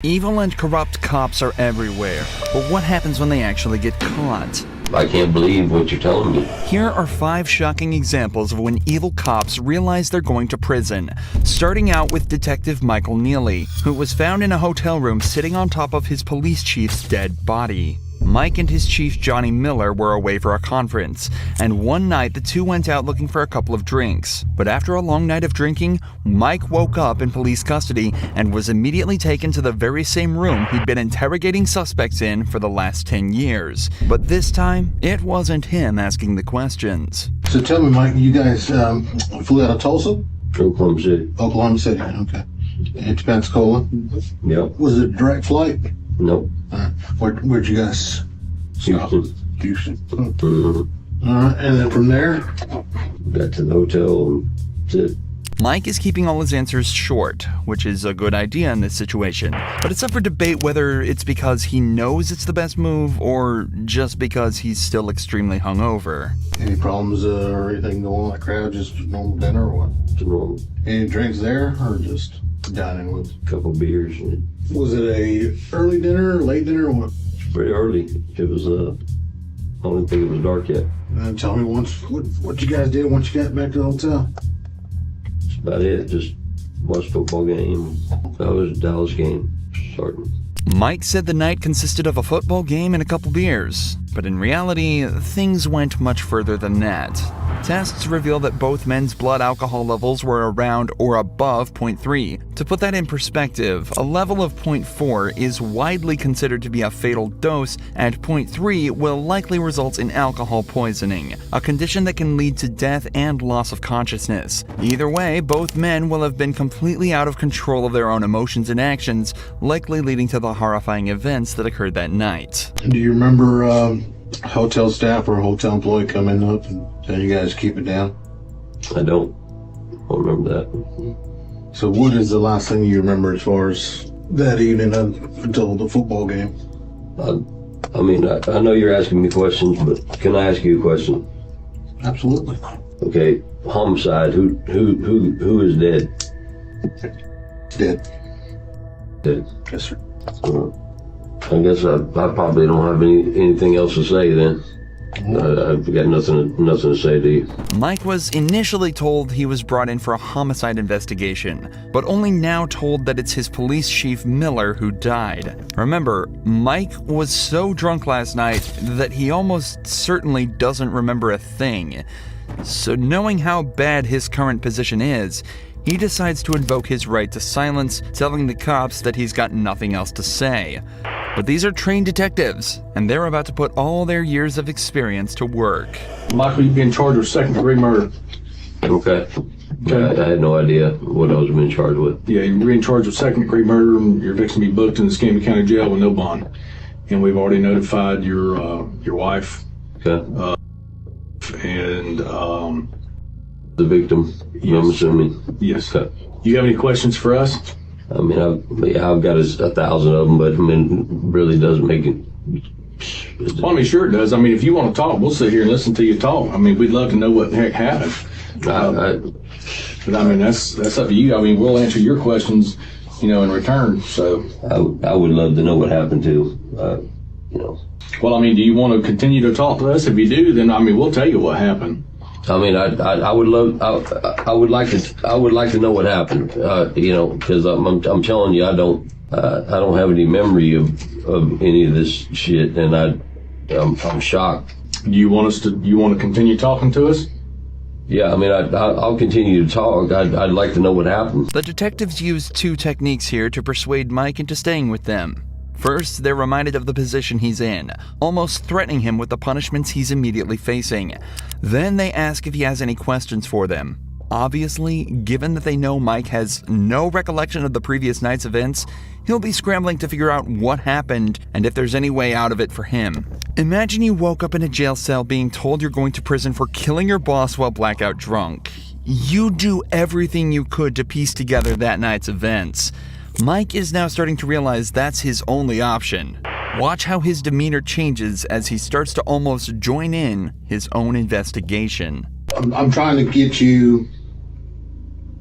Evil and corrupt cops are everywhere, but what happens when they actually get caught? I can't believe what you're telling me. Here are 5 shocking examples of when evil cops realize they're going to prison, starting out with Detective Michael Neely, who was found in a hotel room sitting on top of his police chief's dead body. Mike and his chief Johnny Miller were away for a conference, and one night the two went out looking for a couple of drinks. But after a long night of drinking, Mike woke up in police custody and was immediately taken to the very same room he'd been interrogating suspects in for the last 10 years. But this time, it wasn't him asking the questions. So tell me, Mike, you guys flew out of Tulsa? Oklahoma City. Oklahoma City, okay. And to Pensacola? Yep. Was it a direct flight? Nope. Where'd you guys stop? Houston. Mm-hmm. All right, and then from there? Got to the hotel and that's it. Mike is keeping all his answers short, which is a good idea in this situation. But it's up for debate whether it's because he knows it's the best move or just because he's still extremely hungover. Any problems or anything going on at crowd? Just normal dinner or what? Just normal. Any drinks there or just dining with? A couple beers. And Was it a early dinner, late dinner, or what? pretty early. It was, I don't think it was dark yet. Tell me what you guys did once you got back to the hotel. That's about it. Just watched football game. That was a Dallas game starting. Mike said the night consisted of a football game and a couple beers, but in reality, things went much further than that. Tests reveal that both men's blood alcohol levels were around or above 0.3. To put that in perspective, a level of 0.4 is widely considered to be a fatal dose, and 0.3 will likely result in alcohol poisoning, a condition that can lead to death and loss of consciousness. Either way, both men will have been completely out of control of their own emotions and actions, likely leading to the horrifying events that occurred that night. Do you remember hotel staff or a hotel employee coming up and telling you guys to keep it down? I don't remember that. So what is the last thing you remember as far as that evening until the football game? I mean, I know you're asking me questions, but can I ask you a question? Absolutely. Okay, homicide. Who is dead? Dead. Dead. Yes, sir. I guess I probably don't have anything else to say then. I've got nothing to say to you. Mike was initially told he was brought in for a homicide investigation, but only now told that it's his police chief Miller who died. Remember, Mike was so drunk last night that he almost certainly doesn't remember a thing. So knowing how bad his current position is, he decides to invoke his right to silence, telling the cops that he's got nothing else to say. But these are trained detectives, and they're about to put all their years of experience to work. Michael, you've been charged with second-degree murder. Okay. I had no idea what I was being charged with. Yeah, you're being charged with second-degree murder, and you're fixing to be booked in the Escambia County Jail with no bond. And we've already notified your wife. Okay. And The victim, Yes. I'm assuming. yes. Okay. You have any questions for us? I mean, I've got 1,000 of them, but I mean, it really doesn't make it. Well, I mean, sure it does. I mean, if you want to talk, we'll sit here and listen to you talk. I mean, we'd love to know what the heck happened. But I mean, that's up to you. I mean, we'll answer your questions, in return. So I would love to know what happened to, Well, I mean, do you want to continue to talk to us? If you do, then I mean, we'll tell you what happened. I mean, I would love, I would like to know what happened, because I'm telling you, I don't have any memory of any of this shit, and I'm shocked. Do you want to continue talking to us? Yeah, I mean, I'll continue to talk. I'd like to know what happened. The detectives used 2 techniques here to persuade Mike into staying with them. First, they're reminded of the position he's in, almost threatening him with the punishments he's immediately facing. Then they ask if he has any questions for them. Obviously, given that they know Mike has no recollection of the previous night's events, he'll be scrambling to figure out what happened and if there's any way out of it for him. Imagine you woke up in a jail cell being told you're going to prison for killing your boss while blackout drunk. You do everything you could to piece together that night's events. Mike is now starting to realize that's his only option. Watch how his demeanor changes as he starts to almost join in his own investigation. I'm trying to get you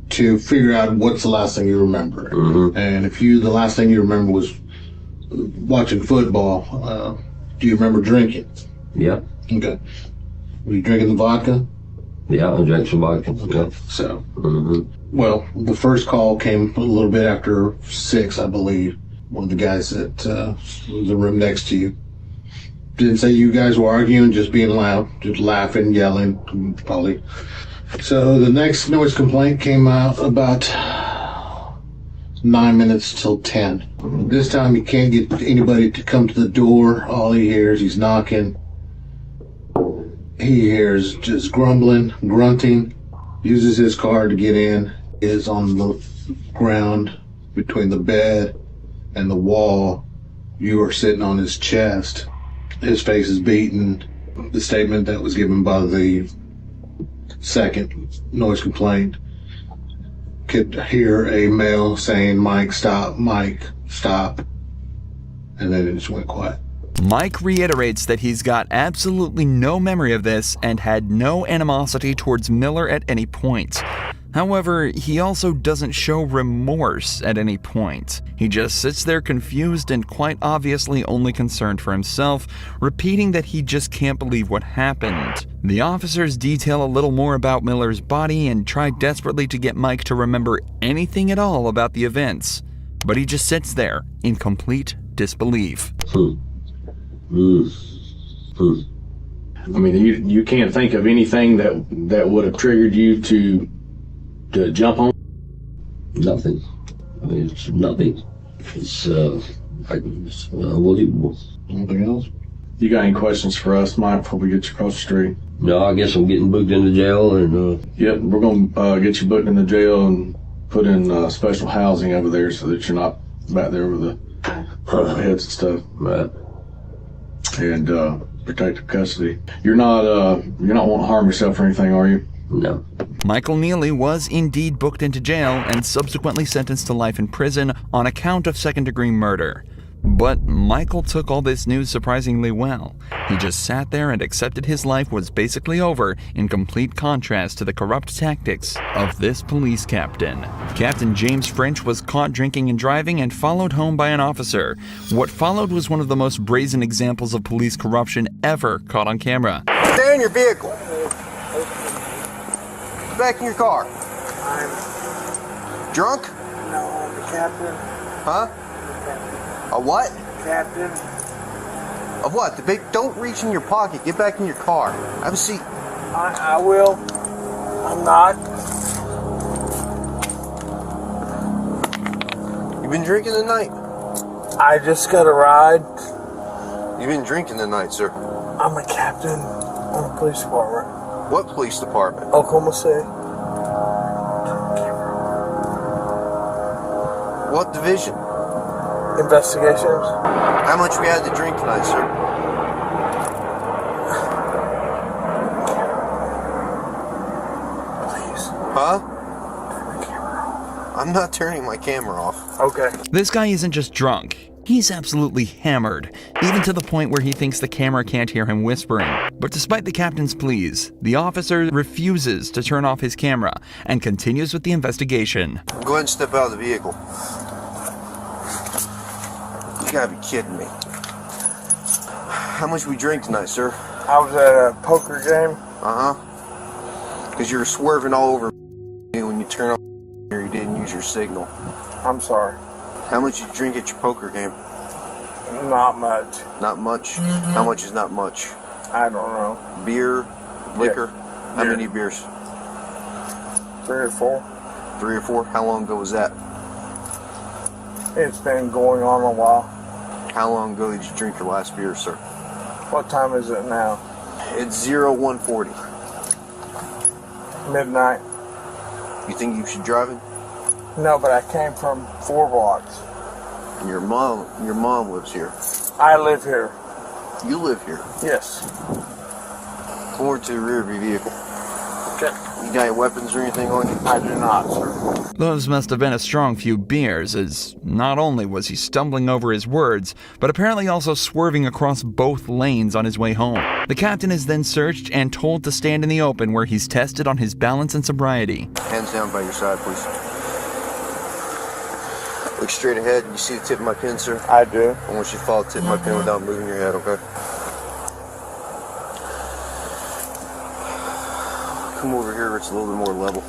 to figure out what's the last thing you remember. And if the last thing you remember was watching football, do you remember drinking? Yeah. Okay. Were you drinking the vodka? Yeah, I drank some vodka. Okay. So, well, the first call came a little bit after 6, I believe. One of the guys that was in the room next to you didn't say you guys were arguing, just being loud, just laughing, yelling, probably. So the next noise complaint came out about 9 minutes till 10. This time he can't get anybody to come to the door. All he hears, he's knocking. He hears just grumbling, grunting, uses his car to get in, is on the ground between the bed and the wall. You are sitting on his chest. His face is beaten. The statement that was given by the second noise complaint could hear a male saying, Mike, stop, and then it just went quiet. Mike reiterates that he's got absolutely no memory of this and had no animosity towards Miller at any point. However, he also doesn't show remorse at any point. He just sits there confused and quite obviously only concerned for himself, repeating that he just can't believe what happened. The officers detail a little more about Miller's body and try desperately to get Mike to remember anything at all about the events, but he just sits there in complete disbelief. I mean, you can't think of anything that would have triggered you to jump on? Nothing. I mean, it's nothing. It's unbelievable. Anything else? You got any questions for us, Mike, before we get you across the street? No, I guess I'm getting booked into jail, and Yep, we're gonna get you booked in the jail and put in special housing over there so that you're not back there with the heads and stuff. right. And protective custody. You're not wanting to harm yourself or anything, are you? No. Michael Neely was indeed booked into jail and subsequently sentenced to life in prison on account of second-degree murder. But Michael took all this news surprisingly well. He just sat there and accepted his life was basically over, in complete contrast to the corrupt tactics of this police captain. Captain James French was caught drinking and driving and followed home by an officer. What followed was one of the most brazen examples of police corruption ever caught on camera. Stay in your vehicle. Back in your car. I'm Drunk? no, I'm the captain. Huh? A what? Captain. Of what? The big. Don't reach in your pocket. Get back in your car. Have a seat. I will. I'm not. You been drinking tonight? I just got a ride. You been drinking tonight, sir? I'm a captain on the police department. What police department? Oklahoma City. What division? Investigations. How much we had to drink tonight, sir? Please. Huh? Turn the camera off. I'm not turning my camera off. Okay. This guy isn't just drunk. He's absolutely hammered, even to the point where he thinks the camera can't hear him whispering. But despite the captain's pleas, the officer refuses to turn off his camera and continues with the investigation. Go ahead and step out of the vehicle. You gotta be kidding me. How much we drink tonight, sir? I was at a poker game. Uh-huh. Because you were swerving all over me when you turned on here. You didn't use your signal. I'm sorry. How much you drink at your poker game? Not much. Not much? How much is not much? I don't know. Beer? Liquor? How Beer. many beers? 3 or 4. 3 or 4? How long ago was that? It's been going on a while. How long ago did you drink your last beer, sir? What time is it now? It's 0140. Midnight. You think you should drive it? No, but I came from 4 blocks. Your mom lives here. I live here. You live here. Yes. Forward to the rear of your vehicle. Okay. You got any weapons or anything on you? I do not, sir. Those must have been a strong few beers, as not only was he stumbling over his words, but apparently also swerving across both lanes on his way home. The captain is then searched and told to stand in the open where he's tested on his balance and sobriety. Hands down by your side, please. Look straight ahead. You see the tip of my pen, sir? I do. I want you to follow the tip of my pen without moving your head, okay? Come over here where it's a little bit more level.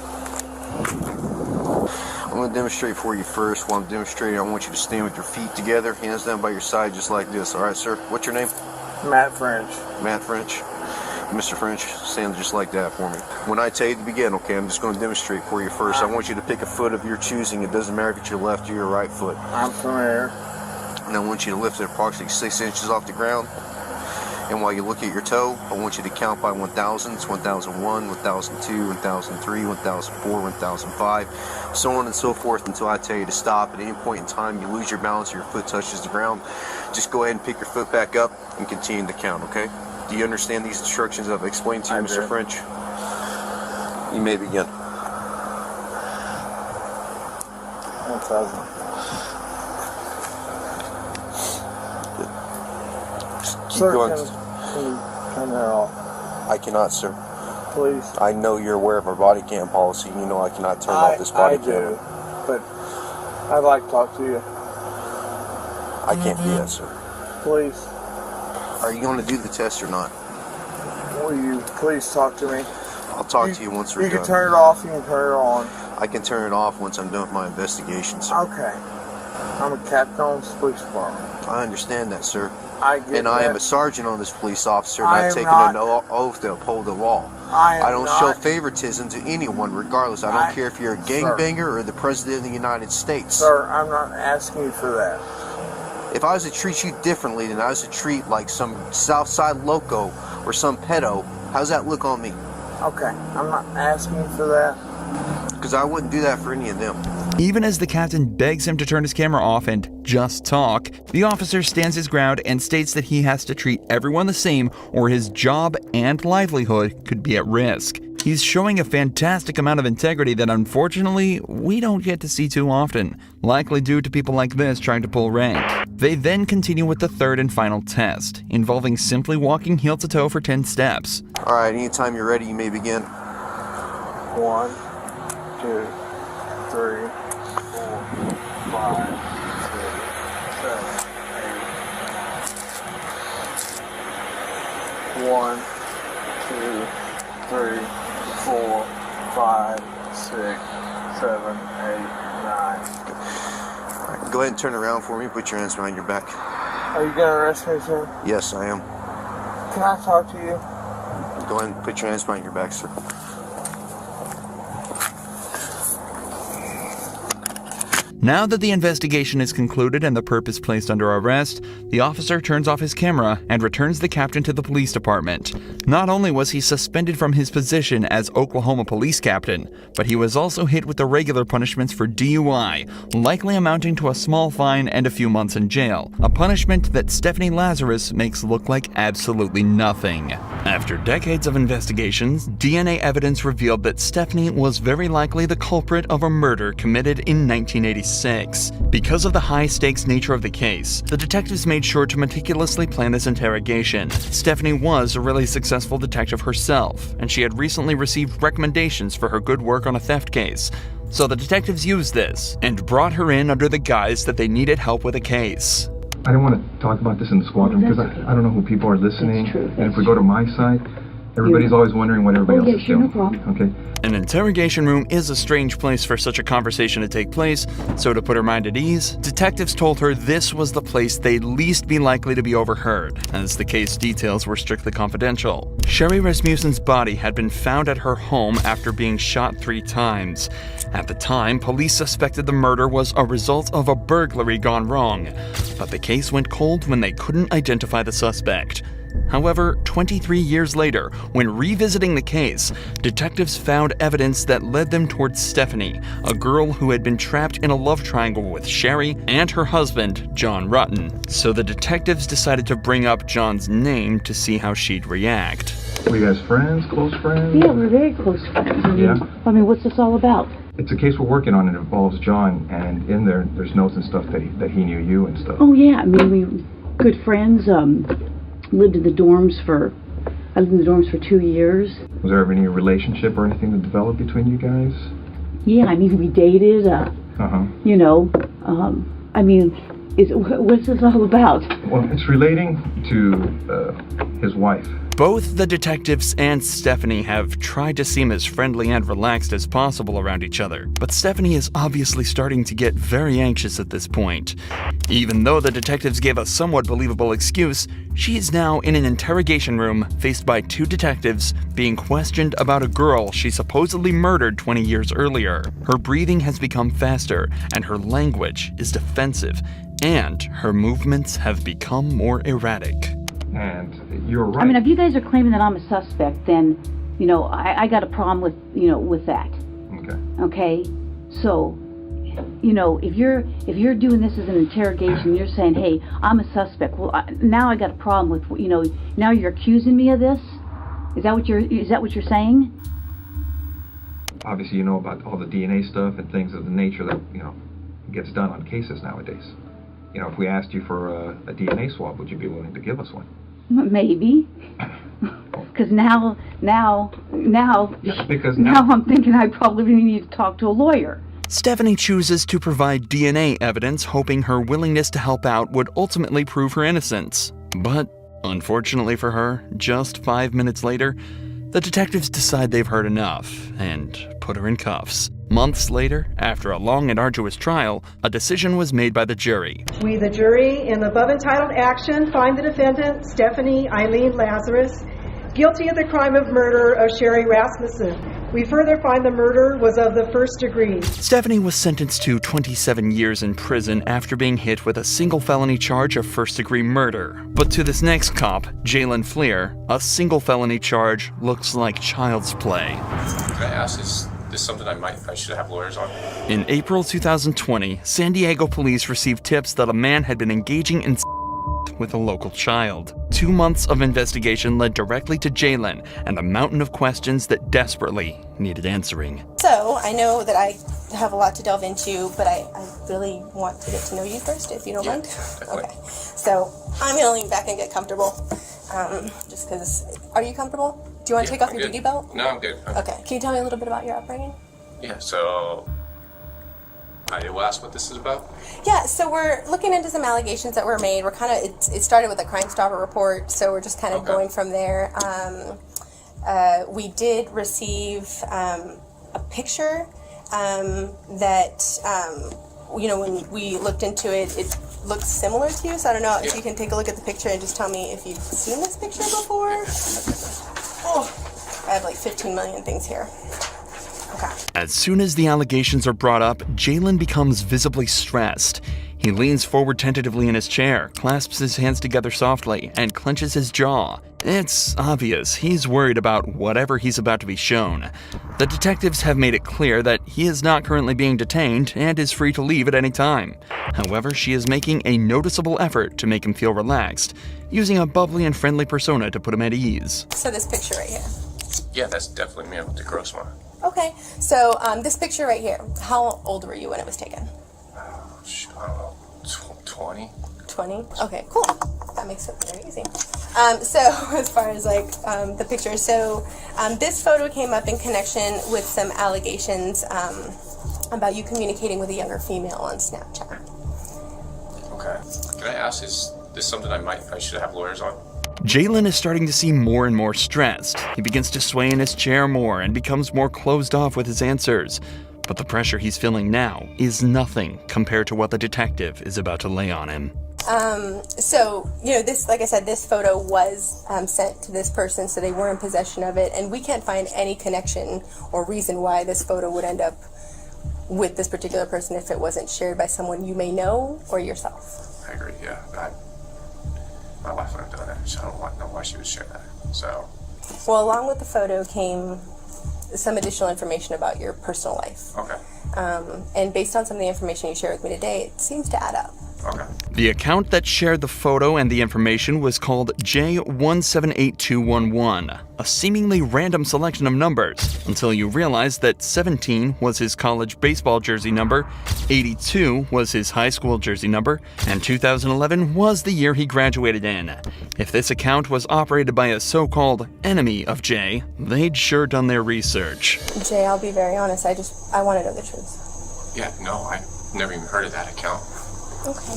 I'm going to demonstrate for you first. While I'm demonstrating, I want you to stand with your feet together, hands down by your side, just like this. All right, sir? What's your name? Matt French. Matt French. Mr. French, stand just like that for me. When I tell you to begin, okay, I'm just going to demonstrate for you first. I want you to pick a foot of your choosing. It doesn't matter if it's your left or your right foot. I'm familiar. And I want you to lift it approximately 6 inches off the ground. And while you look at your toe, I want you to count by 1,000s, 1001, 1002, 1003, 1004, 1005, so on and so forth until I tell you to stop. At any point in time you lose your balance or your foot touches the ground, just go ahead and pick your foot back up and continue to count, okay? Do you understand these instructions I've explained to you, Mr. French? You may begin. 1,000. Keep Sir, going. can you turn that off, I cannot, sir. please? I know you're aware of our body cam policy. You know I cannot turn off this body I camera. do, but I'd like to talk to you. I can't do that, sir. Please, Are you going to do the test or not? will you please talk to me? I'll talk to you once we're You done. can turn it off, you can turn it on. I can turn it off once I'm done with my investigation, sir. Okay. I'm a captain on this police department. I understand that, sir. I get And that. I am a sergeant on this police officer, and I I've am taken not- an oath to uphold the law. I don't am show not- favoritism to anyone, regardless. I don't care if you're a gangbanger or the President of the United States. Sir, I'm not asking you for that. If I was to treat you differently than I was to treat like some Southside loco or some pedo, how's that look on me? Okay, I'm not asking you for that. Because I wouldn't do that for any of them. Even as the captain begs him to turn his camera off and just talk, the officer stands his ground and states that he has to treat everyone the same or his job and livelihood could be at risk. He's showing a fantastic amount of integrity that unfortunately we don't get to see too often, likely due to people like this trying to pull rank. They then continue with the third and final test, involving simply walking heel to toe for 10 steps. Alright, anytime you're ready, you may begin. 1, 2, 3, 4, 5, 6, 7, 8. 1, 2, 3, 4, 5, 6, 7, 8, 9. Alright, go ahead and turn around for me. Put your hands behind your back. Are you gonna arrest me, sir? Yes, I am. Can I talk to you? Go ahead and put your hands behind your back, sir. Now that the investigation is concluded and the perp is placed under arrest, the officer turns off his camera and returns the captain to the police department. Not only was he suspended from his position as Oklahoma police captain, but he was also hit with the regular punishments for DUI, likely amounting to a small fine and a few months in jail, a punishment that Stephanie Lazarus makes look like absolutely nothing. After decades of investigations, DNA evidence revealed that Stephanie was very likely the culprit of a murder committed in 1986. Because of the high-stakes nature of the case, the detectives made sure to meticulously plan this interrogation. Stephanie was a really successful detective herself, and she had recently received recommendations for her good work on a theft case. So the detectives used this, and brought her in under the guise that they needed help with a case. I don't want to talk about this in the squadron because I don't know who people are listening. And if we go to my side, everybody's always wondering what everybody else is doing. Okay? An interrogation room is a strange place for such a conversation to take place, so to put her mind at ease, detectives told her this was the place they'd least be likely to be overheard, as the case details were strictly confidential. Sherry Rasmussen's body had been found at her home after being shot 3 times. At the time, police suspected the murder was a result of a burglary gone wrong, but the case went cold when they couldn't identify the suspect. However, 23 years later, when revisiting the case, detectives found evidence that led them towards Stephanie, a girl who had been trapped in a love triangle with Sherry and her husband, John Rutten. So the detectives decided to bring up John's name to see how she'd react. Were you guys friends, close friends? Yeah, we're very close friends. I mean, what's this all about? It's a case we're working on. It involves John, and in there's notes and stuff that he knew you and stuff. Oh yeah, I mean, we were good friends. Lived in the dorms for 2 years. Was there ever any relationship or anything that developed between you guys? Yeah, I mean, we dated. You know, I mean, what's this all about? Well, it's relating to his wife. Both the detectives and Stephanie have tried to seem as friendly and relaxed as possible around each other, but Stephanie is obviously starting to get very anxious at this point. Even though the detectives gave a somewhat believable excuse, she is now in an interrogation room faced by 2 detectives being questioned about a girl she supposedly murdered 20 years earlier. Her breathing has become faster, and her language is defensive, and her movements have become more erratic. And you're right. I mean, if you guys are claiming that I'm a suspect, then, you know, I got a problem with, you know, with that. Okay. Okay? So, you know, if you're doing this as an interrogation, you're saying, hey, I'm a suspect. Well, now I got a problem with, you know, now you're accusing me of this? Is that what you're saying? Obviously, you know about all the DNA stuff and things of the nature that, you know, gets done on cases nowadays. You know, if we asked you for a DNA swab, would you be willing to give us one? Maybe. Because now I'm thinking I probably need to talk to a lawyer. Stephanie chooses to provide DNA evidence, hoping her willingness to help out would ultimately prove her innocence. But, unfortunately for her, just 5 minutes later, the detectives decide they've heard enough and put her in cuffs. Months later, after a long and arduous trial, a decision was made by the jury. We, the jury, in the above entitled action, find the defendant, Stephanie Eileen Lazarus, guilty of the crime of murder of Sherry Rasmussen. We further find the murder was of the first degree. Stephanie was sentenced to 27 years in prison after being hit with a single felony charge of first-degree murder. But to this next cop, Jalen Fleer, a single felony charge looks like child's play. Can I ask, is this something I should have lawyers on? In April 2020, San Diego police received tips that a man had been engaging in with a local child. 2 months of investigation led directly to Jalen and a mountain of questions that desperately needed answering. So, I know that I have a lot to delve into, but I really want to get to know you first, if you don't mind. Definitely. Okay. So, I'm going to lean back and get comfortable. Just because... Are you comfortable? Do you want to take off your duty belt? No, I'm good. Okay. Can you tell me a little bit about your upbringing? Yeah, so... I will ask what this is about? Yeah, so we're looking into some allegations that were made. We're kind of... It started with a Crime Stopper report, so we're just kind of going from there. We did receive a picture that, you know, when we looked into it, it looks similar to you. So I don't know if you can take a look at the picture and just tell me if you've seen this picture before. Oh, I have like 15 million things here. Okay. As soon as the allegations are brought up, Jalen becomes visibly stressed. He leans forward tentatively in his chair, clasps his hands together softly, and clenches his jaw. It's obvious he's worried about whatever he's about to be shown. The detectives have made it clear that he is not currently being detained and is free to leave at any time. However, she is making a noticeable effort to make him feel relaxed, using a bubbly and friendly persona to put him at ease. So this picture right here. Yeah, that's definitely me with the gross one. Okay, so this picture right here, how old were you when it was taken? I don't know, 20? 20? Okay, cool. That makes it very easy. So as far as like the picture, so this photo came up in connection with some allegations about you communicating with a younger female on Snapchat. Okay. Can I ask, is this something I should have lawyers on? Jalen is starting to seem more and more stressed. He begins to sway in his chair more and becomes more closed off with his answers. But the pressure he's feeling now is nothing compared to what the detective is about to lay on him. So, you know, this, like I said, this photo was sent to this person, so they were in possession of it, and we can't find any connection or reason why this photo would end up with this particular person if it wasn't shared by someone you may know or yourself. I agree, yeah. My wife wouldn't have done that, so I don't know why she would share that. So, well, along with the photo came some additional information about your personal life. Okay. And based on some of the information you shared with me today, it seems to add up. Okay. The account that shared the photo and the information was called J178211, a seemingly random selection of numbers, until you realize that 17 was his college baseball jersey number, 82 was his high school jersey number, and 2011 was the year he graduated in. If this account was operated by a so-called enemy of Jay, they'd sure done their research. Jay, I'll be very honest, I want to know the truth. Yeah, no, I've never even heard of that account. Okay.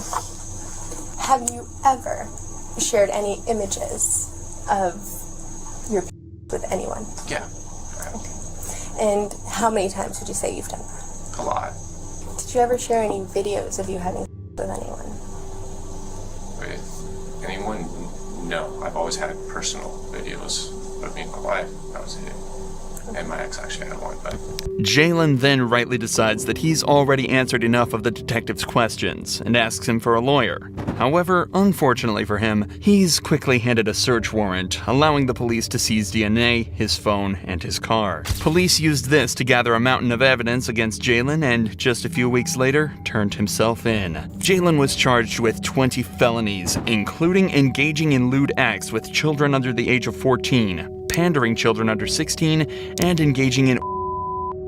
Have you ever shared any images of your with anyone? Yeah. Okay. And how many times would you say you've done that? A lot. Did you ever share any videos of you having with anyone? With anyone? No. I've always had personal videos of me and my wife. That was it. And my ex actually had one, but... Jalen then rightly decides that he's already answered enough of the detective's questions and asks him for a lawyer. However, unfortunately for him, he's quickly handed a search warrant, allowing the police to seize DNA, his phone, and his car. Police used this to gather a mountain of evidence against Jalen and, just a few weeks later, turned himself in. Jalen was charged with 20 felonies, including engaging in lewd acts with children under the age of 14, pandering children under 16, and engaging in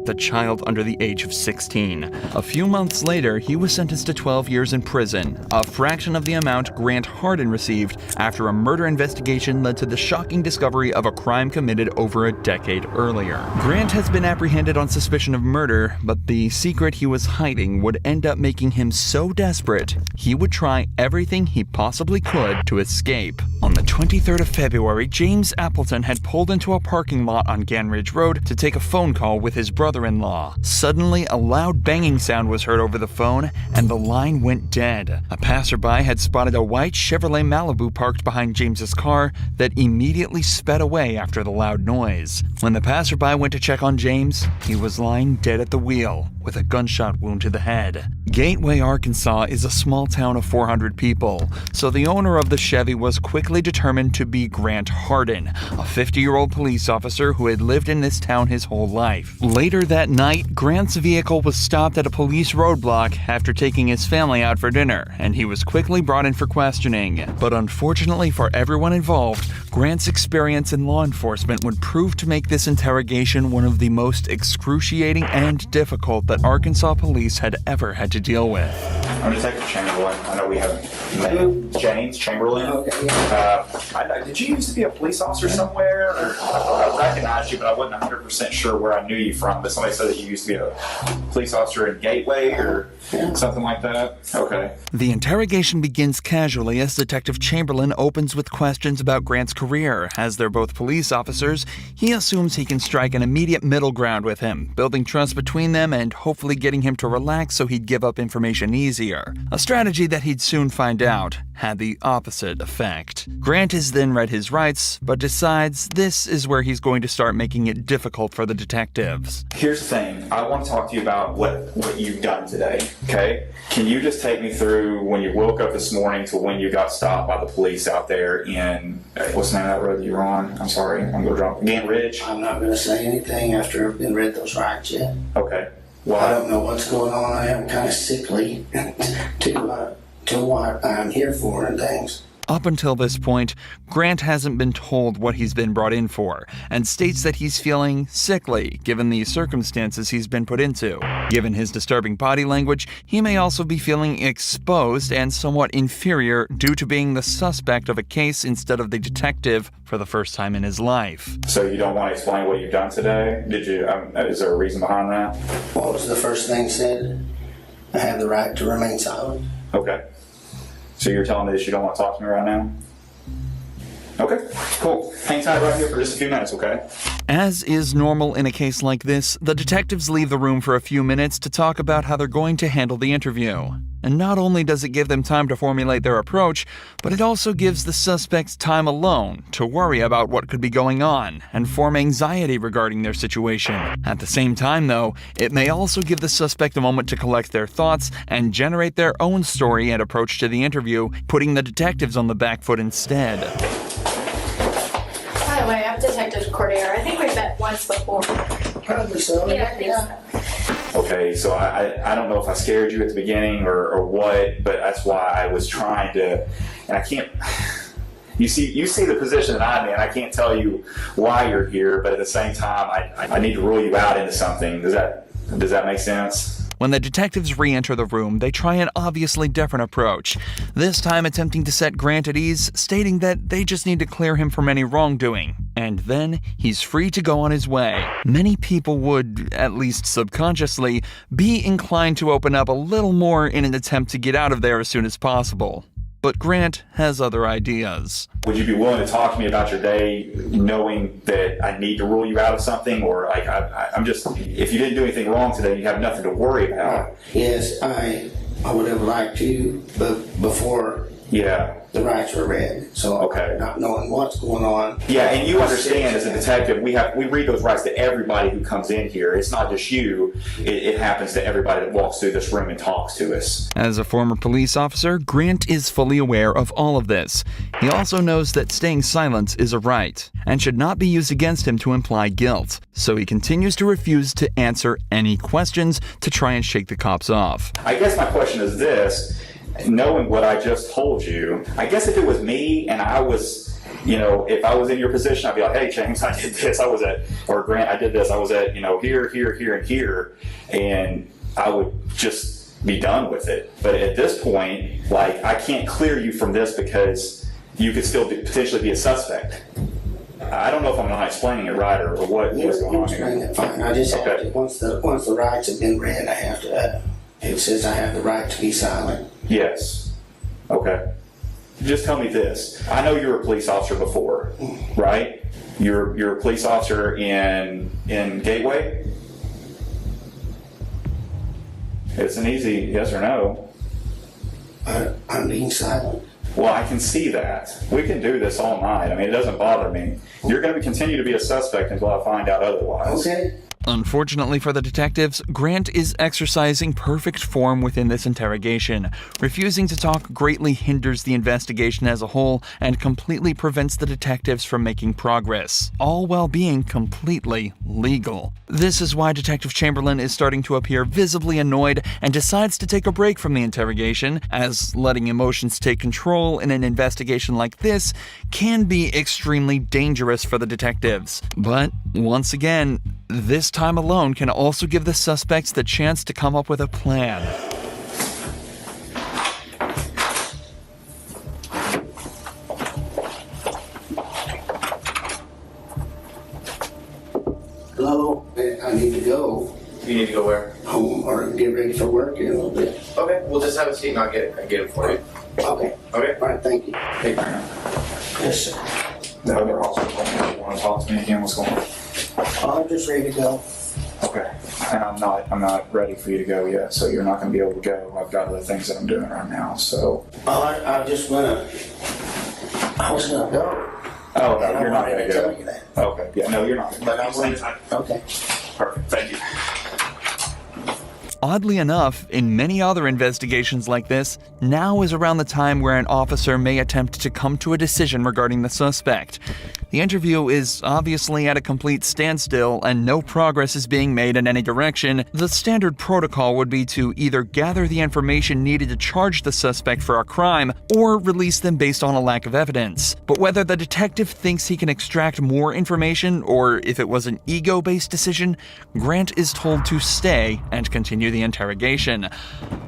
the child under the age of 16. A few months later, he was sentenced to 12 years in prison, a fraction of the amount Grant Hardin received after a murder investigation led to the shocking discovery of a crime committed over a decade earlier. Grant has been apprehended on suspicion of murder, but the secret he was hiding would end up making him so desperate, he would try everything he possibly could to escape. On the 23rd of February, James Appleton had pulled into a parking lot on Ganridge Road to take a phone call with his brother-in-law. Suddenly, a loud banging sound was heard over the phone, and the line went dead. A passerby had spotted a white Chevrolet Malibu parked behind James's car that immediately sped away after the loud noise. When the passerby went to check on James, he was lying dead at the wheel, with a gunshot wound to the head. Gateway, Arkansas is a small town of 400 people, so the owner of the Chevy was quickly determined to be Grant Hardin, a 50-year-old police officer who had lived in this town his whole life. Later that night, Grant's vehicle was stopped at a police roadblock after taking his family out for dinner, and he was quickly brought in for questioning. But unfortunately for everyone involved, Grant's experience in law enforcement would prove to make this interrogation one of the most excruciating and difficult that Arkansas police had ever had to deal with. I'm Detective Chamberlain. I know we have James Chamberlain. Okay. Did you used to be a police officer somewhere? Or, I recognized you, but I wasn't 100% sure where I knew you from. But somebody said that you used to be a police officer in Gateway or something like that. Okay. The interrogation begins casually as Detective Chamberlain opens with questions about Grant's career. As they're both police officers, he assumes he can strike an immediate middle ground with him, building trust between them and hopefully getting him to relax so he'd give up information easier. A strategy that he'd soon find out had the opposite effect. Grant is then read his rights, but decides this is where he's going to start making it difficult for the detectives. Here's the thing. I want to talk to you about what you've done today, okay? Can you just take me through when you woke up this morning to when you got stopped by the police out there in, what's the name of that road that you're on? I'm sorry, I'm going to drop Gan Ridge. I'm not going to say anything after I've been read those rights yet. Okay. Well, I don't know what's going on. I am kind of sickly to what I'm here for and things. Up until this point, Grant hasn't been told what he's been brought in for, and states that he's feeling sickly given the circumstances he's been put into. Given his disturbing body language, he may also be feeling exposed and somewhat inferior due to being the suspect of a case instead of the detective for the first time in his life. So you don't want to explain what you've done today? Did you? Is there a reason behind that? What was the first thing said? I have the right to remain silent. Okay. So you're telling me that you don't want to talk to me right now? Okay, cool. Hang tight right here for just a few minutes, okay? As is normal in a case like this, the detectives leave the room for a few minutes to talk about how they're going to handle the interview. And not only does it give them time to formulate their approach, but it also gives the suspects time alone to worry about what could be going on and form anxiety regarding their situation. At the same time, though, it may also give the suspect a moment to collect their thoughts and generate their own story and approach to the interview, putting the detectives on the back foot instead. By the way, I'm Detective Cordier. I think we've met once before. Probably so. Yeah, I think so. Okay, so I don't know if I scared you at the beginning or what, but that's why I was trying to, and I can't. You see the position that I'm in. I can't tell you why you're here, but at the same time, I need to rule you out into something. Does that make sense? When the detectives re-enter the room, they try an obviously different approach, this time attempting to set Grant at ease, stating that they just need to clear him from any wrongdoing, and then he's free to go on his way. Many people would, at least subconsciously, be inclined to open up a little more in an attempt to get out of there as soon as possible. But Grant has other ideas. Would you be willing to talk to me about your day, knowing that I need to rule you out of something, or like I'm just, if you didn't do anything wrong today, you have nothing to worry about? Yes, I would have liked to, but before the rights were read, so not knowing what's going on. Yeah, and you understand as a detective, we read those rights to everybody who comes in here. It's not just you. It happens to everybody that walks through this room and talks to us. As a former police officer, Grant is fully aware of all of this. He also knows that staying silent is a right and should not be used against him to imply guilt. So he continues to refuse to answer any questions to try and shake the cops off. I guess my question is this. Knowing what I just told you, I guess if it was me and I was, if I was in your position, I'd be like, hey, James, I did this. Or Grant, I did this. I was at, here, here, and here. And I would just be done with it. But at this point, like, I can't clear you from this because you could still potentially be a suspect. I don't know if I'm not explaining it right or what's going on here. It fine. I just have to, once the rights have been read, I have to, it says I have the right to be silent. Yes. Okay. Just tell me this. I know you were a police officer before, right? You're a police officer in Gateway? It's an easy yes or no. I'm being silent. Well, I can see that. We can do this all night. I mean, it doesn't bother me. You're going to continue to be a suspect until I find out otherwise. Okay. Unfortunately for the detectives, Grant is exercising perfect form within this interrogation. Refusing to talk greatly hinders the investigation as a whole and completely prevents the detectives from making progress, all while being completely legal. This is why Detective Chamberlain is starting to appear visibly annoyed and decides to take a break from the interrogation, as letting emotions take control in an investigation like this can be extremely dangerous for the detectives. But once again, this time alone can also give the suspects the chance to come up with a plan. Hello, I need to go. You need to go where? Home or get ready for work in a little bit. Okay, we'll just have a seat and I'll get it for you. Okay. Okay. All right, thank you. Hey, Brian. Yes, sir. The other officer told me you want to talk to me again. What's going on? I'm just ready to go. Okay. And I'm not ready for you to go yet, so you're not going to be able to go. I've got other things that I'm doing right now, so. I was gonna go. Oh, no, you're not going to tell go. you that. Okay. Yeah, no, you're not. But I'm going to. Okay. Perfect. Thank you. Oddly enough, in many other investigations like this, now is around the time where an officer may attempt to come to a decision regarding the suspect. The interview is obviously at a complete standstill and no progress is being made in any direction. The standard protocol would be to either gather the information needed to charge the suspect for a crime or release them based on a lack of evidence. But whether the detective thinks he can extract more information or if it was an ego-based decision, Grant is told to stay and continue the interrogation.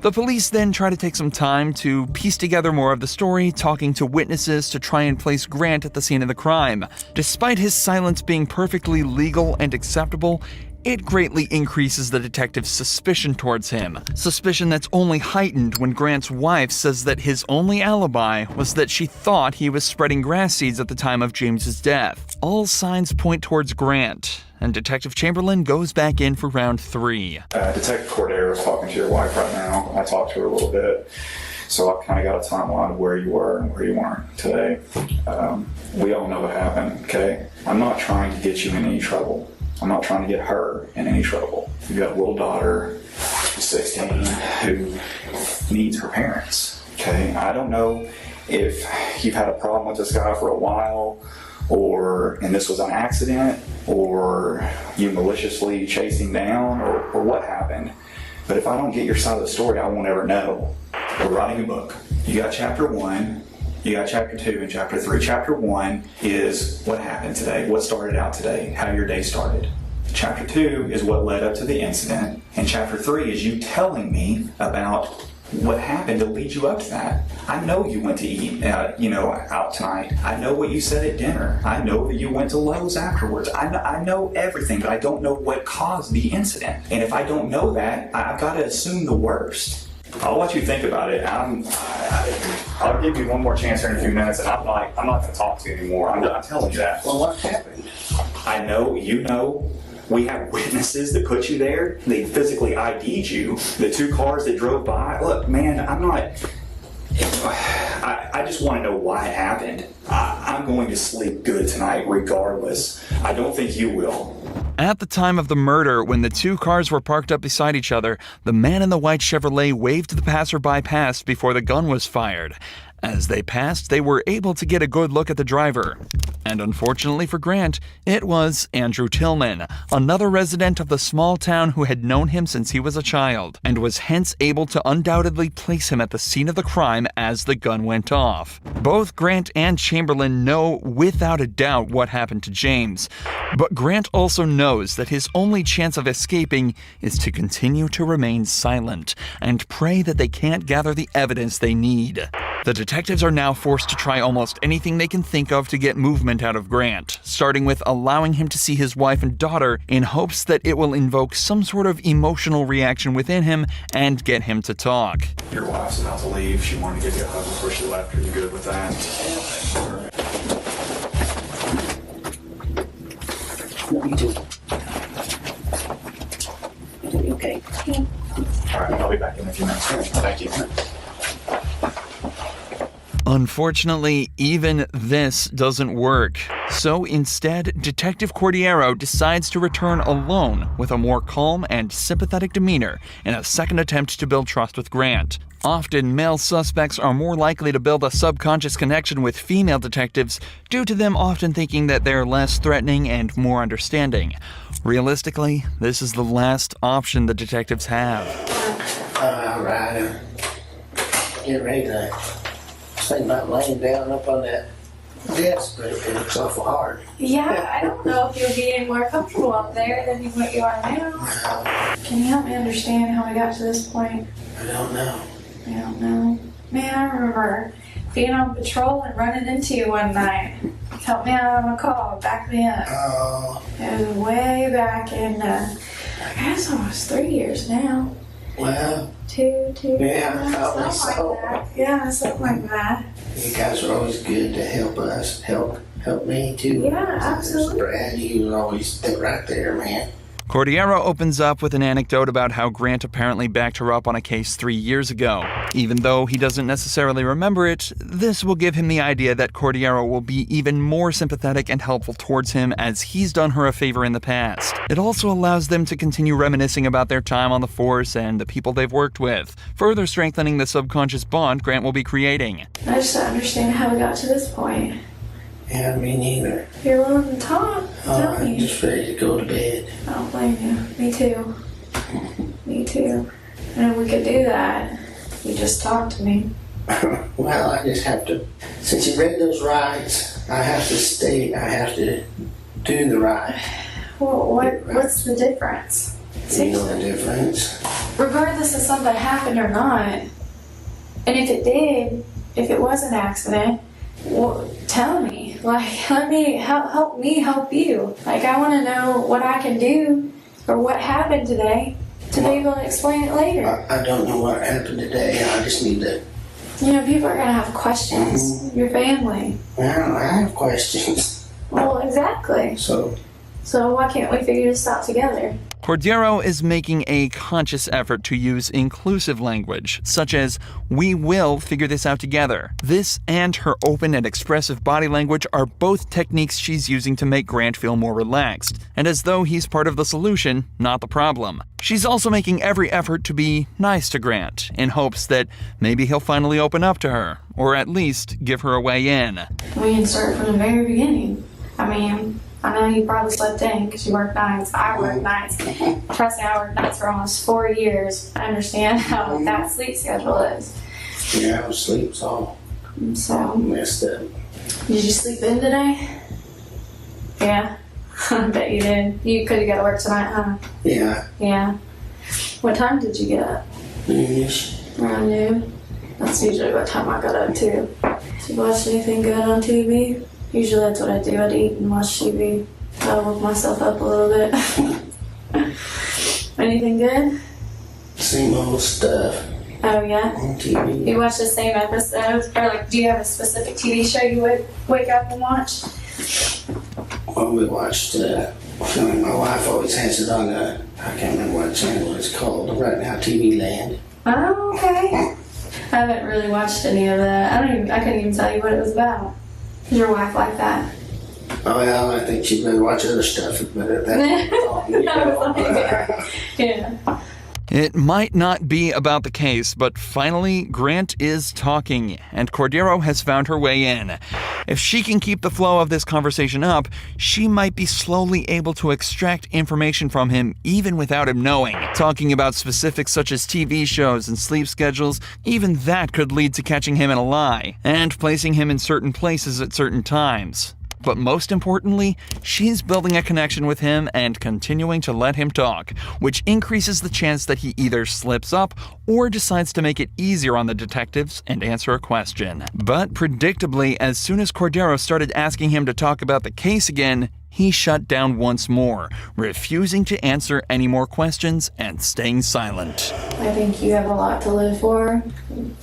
The police then try to take some time to piece together more of the story, talking to witnesses to try and place Grant at the scene of the crime. Despite his silence being perfectly legal and acceptable, it greatly increases the detective's suspicion towards him. Suspicion that's only heightened when Grant's wife says that his only alibi was that she thought he was spreading grass seeds at the time of James's death. All signs point towards Grant, and Detective Chamberlain goes back in for round 3. Detective Cordero is talking to your wife right now. I talked to her a little bit. So I've kind of got a timeline of where you were and where you weren't today. We all know what happened, okay? I'm not trying to get you in any trouble. I'm not trying to get her in any trouble. You've got a little daughter, who's 16, who needs her parents, okay? I don't know if you've had a problem with this guy for a while and this was an accident, or you maliciously chasing down, or what happened. But if I don't get your side of the story, I won't ever know. We're writing a book. You got chapter 1, you got chapter 2, and chapter 3. Chapter 1 is what happened today, what started out today, how your day started. Chapter 2 is what led up to the incident, and chapter 3 is you telling me about what happened to lead you up to that. I know you went to eat, out tonight. I know what you said at dinner. I know that you went to Lowe's afterwards. I know everything, but I don't know what caused the incident. And if I don't know that, I've got to assume the worst. I'll let you think about it. I'll give you one more chance here in a few minutes, and I'm not going to talk to you anymore. I'm telling you that. Well, what happened? I know, you know. We have witnesses that put you there. They physically ID'd you. The 2 cars that drove by. Look, man, I just want to know why it happened. I'm going to sleep good tonight regardless. I don't think you will. At the time of the murder, when the 2 cars were parked up beside each other, the man in the white Chevrolet waved the passerby past before the gun was fired. As they passed, they were able to get a good look at the driver. And unfortunately for Grant, it was Andrew Tillman, another resident of the small town who had known him since he was a child, and was hence able to undoubtedly place him at the scene of the crime as the gun went off. Both Grant and Chamberlain know without a doubt what happened to James, but Grant also knows that his only chance of escaping is to continue to remain silent and pray that they can't gather the evidence they need. The detectives are now forced to try almost anything they can think of to get movement out of Grant, starting with allowing him to see his wife and daughter in hopes that it will invoke some sort of emotional reaction within him and get him to talk. Your wife's about to leave. She wanted to give you a hug before she left. Are you good with that? Okay. All right, I'll be back in a few minutes. Thank you. Unfortunately, even this doesn't work. So instead, Detective Cordiero decides to return alone with a more calm and sympathetic demeanor in a second attempt to build trust with Grant. Often, male suspects are more likely to build a subconscious connection with female detectives due to them often thinking that they're less threatening and more understanding. Realistically, this is the last option the detectives have. All right. Get ready to think about laying down up on that desk, but it looks awful hard. Yeah, I don't know if you'll be any more comfortable up there than what you are now. Can you help me understand how we got to this point? I don't know. I don't know. Man, I remember being on patrol and running into you one night. Help me out on a call, back me up. Oh. It was way back in, I guess almost 3 years now. Well. Two. Yeah, probably so. Like that. Yeah, something like that. You guys are always good to help us, help me too. Yeah, absolutely. Brad, you always right there, man. Cordiero opens up with an anecdote about how Grant apparently backed her up on a case 3 years ago. Even though he doesn't necessarily remember it, this will give him the idea that Cordiero will be even more sympathetic and helpful towards him as he's done her a favor in the past. It also allows them to continue reminiscing about their time on the force and the people they've worked with, further strengthening the subconscious bond Grant will be creating. I just don't understand how we got to this point. Yeah, me neither. You're willing to talk? Tell me. I'm just ready to go to bed. I don't blame you. Me too. Me too. And we could do that. You just talk to me. Well, I just have to, since you read those rights, I have to do the right. Well, what's the difference? You know the difference. Regardless of something happened or not, and if it did, if it was an accident, well, tell me. Like, let me help me help you. Like, I want to know what I can do or what happened today to be able to explain it later. I don't know what happened today. I just need to. You know, people are going to have questions. Mm-hmm. Your family. Well, I have questions. Well, exactly. So why can't we figure this out together? Cordiero is making a conscious effort to use inclusive language, such as, "We will figure this out together." This and her open and expressive body language are both techniques she's using to make Grant feel more relaxed, and as though he's part of the solution, not the problem. She's also making every effort to be nice to Grant, in hopes that maybe he'll finally open up to her, or at least give her a way in. We can start from the very beginning. I mean, I know you probably slept in because you work nights. I work nights. Trust me, I worked nights for almost 4 years. I understand how that sleep schedule is. Yeah, sleep's all So, messed up. did you sleep in today? Yeah, I bet you did. You could have got to work tonight, huh? Yeah. Yeah. What time did you get up? Noonish. Around noon. That's usually what time I got up too. Did you watch anything good on TV? Usually that's what I do. I'd eat and watch TV. I woke myself up a little bit. Anything good? Same old stuff Oh yeah? on TV. You watch the same episodes? Or like, do you have a specific TV show you would wake up and watch? Well, we watched, my wife always has it on, I can't remember what channel it's called, right now, TV Land. Oh, okay. I haven't really watched any of that. I couldn't even tell you what it was about. Is your wife like that? Oh, well, I think she'd better watch other stuff, but that's all. Yeah. It might not be about the case, but finally, Grant is talking, and Cordero has found her way in. If she can keep the flow of this conversation up, she might be slowly able to extract information from him even without him knowing. Talking about specifics such as TV shows and sleep schedules, even that could lead to catching him in a lie, and placing him in certain places at certain times. But most importantly, she's building a connection with him and continuing to let him talk, which increases the chance that he either slips up or decides to make it easier on the detectives and answer a question. But predictably, as soon as Cordero started asking him to talk about the case again, he shut down once more, refusing to answer any more questions and staying silent. I think you have a lot to live for.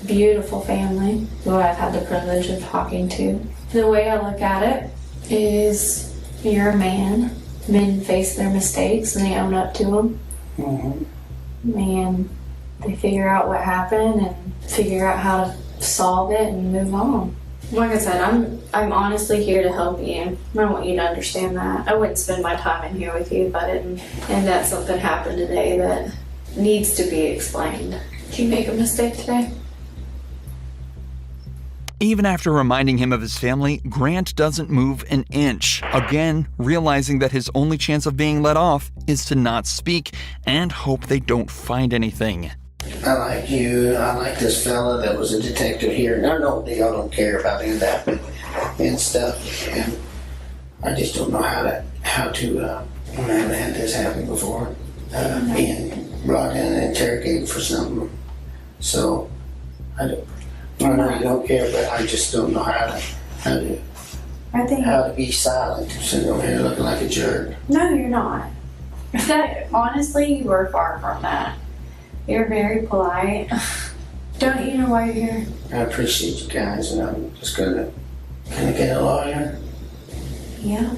Beautiful family, who I've had the privilege of talking to. The way I look at it is you're a man. Men face their mistakes and they own up to them. Mm-hmm. And they figure out what happened and figure out how to solve it and move on. Like I said, I'm honestly here to help you. I want you to understand that. I wouldn't spend my time in here with you if I didn't. And that something happened today that needs to be explained. Did you make a mistake today? Even after reminding him of his family, Grant doesn't move an inch, again realizing that his only chance of being let off is to not speak and hope they don't find anything. I like you. I like this fella that was a detective here. And I know y'all don't care about any of that and stuff. And I just don't know how to I haven't had this happen before. Being brought in and interrogated for something. So I know you don't care, but I just don't know how to be silent. Sitting over here looking like a jerk. No, you're not. Honestly, you are far from that. You're very polite. Don't you know why you're here? I appreciate you guys, and I'm just gonna get a lawyer. Yeah,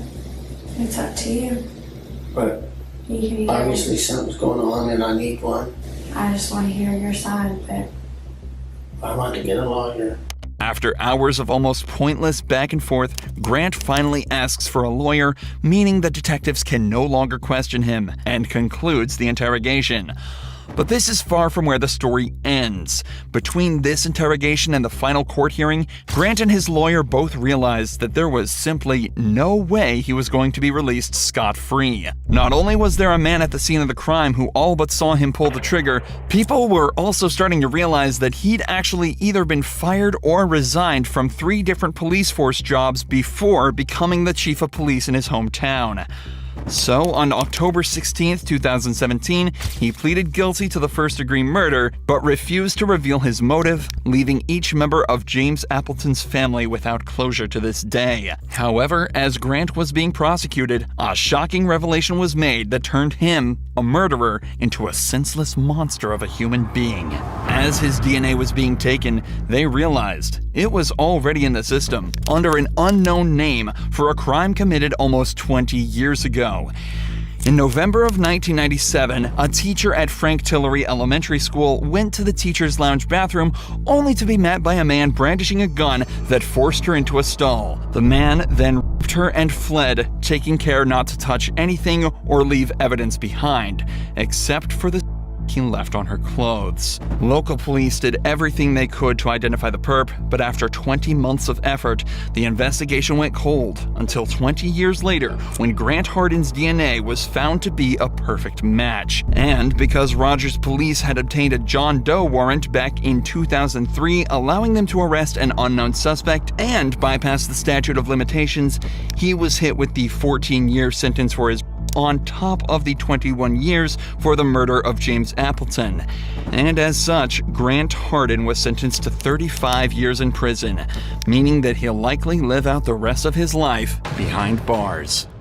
it's up to you. But You can obviously something's going on, and I need one. I just want to hear your side, but I want to get a lawyer. After hours of almost pointless back and forth, Grant finally asks for a lawyer, meaning the detectives can no longer question him, and concludes the interrogation. But this is far from where the story ends. Between this interrogation and the final court hearing, Grant and his lawyer both realized that there was simply no way he was going to be released scot-free. Not only was there a man at the scene of the crime who all but saw him pull the trigger, people were also starting to realize that he'd actually either been fired or resigned from 3 different police force jobs before becoming the chief of police in his hometown. So, on October 16th, 2017, he pleaded guilty to the first-degree murder, but refused to reveal his motive, leaving each member of James Appleton's family without closure to this day. However, as Grant was being prosecuted, a shocking revelation was made that turned him, a murderer, into a senseless monster of a human being. As his DNA was being taken, they realized it was already in the system, under an unknown name, for a crime committed almost 20 years ago. In November of 1997, a teacher at Frank Tillery Elementary School went to the teacher's lounge bathroom only to be met by a man brandishing a gun that forced her into a stall. The man then raped her and fled, taking care not to touch anything or leave evidence behind, except for the he left on her clothes. Local police did everything they could to identify the perp, but after 20 months of effort, the investigation went cold until 20 years later when Grant Hardin's DNA was found to be a perfect match. And because Rogers police had obtained a John Doe warrant back in 2003, allowing them to arrest an unknown suspect and bypass the statute of limitations, he was hit with the 14-year sentence for his on top of the 21 years for the murder of James Appleton. And as such, Grant Hardin was sentenced to 35 years in prison, meaning that he'll likely live out the rest of his life behind bars.